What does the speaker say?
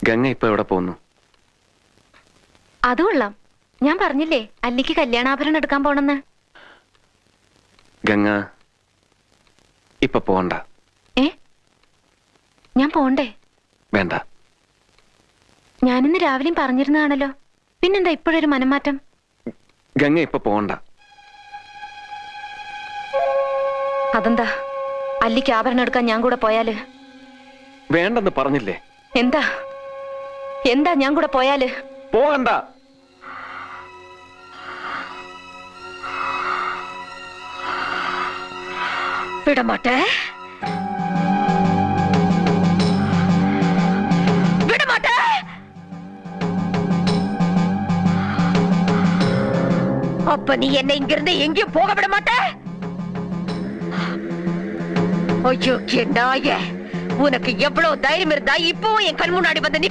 ഗംഗ ഇപ്പൊ എവിടെ പോകുന്നു? അത് കൊള്ളാം. ഞാൻ പറഞ്ഞില്ലേ അല്ലിക്ക് കല്യാണാഭരണം എടുക്കാൻ പോണെന്ന്. ഗംഗ ഇപ്പൊ പോണ്ട. ഞാൻ പോണ്ടേ? വേണ്ട. ഞാനിന്ന് രാവിലെയും പറഞ്ഞിരുന്നതാണല്ലോ, പിന്നെന്താ ഇപ്പോഴൊരു മനംമാറ്റം? ഗംഗ ഇപ്പൊ പോണ്ട. അതെന്താ? അല്ലിക്ക് ആഭരണം എടുക്കാൻ ഞാൻ കൂടെ പോയാല്? വേണ്ടെന്ന് പറഞ്ഞില്ലേ? എന്താ എന്താ ഞാൻ കൂടെ പോയാല്? പോകണ്ട. വിടമാട്ടെ, വിടമാട്ടെ. அப்ப நீ என்னை இங்கிருந்து எங்கேயும் போக விட மாட்ட? ஐயோ நாயே, உனக்கு எவ்வளவு தைரியம் இருந்தா இப்பவும் என் கண் முன்னாடி வந்து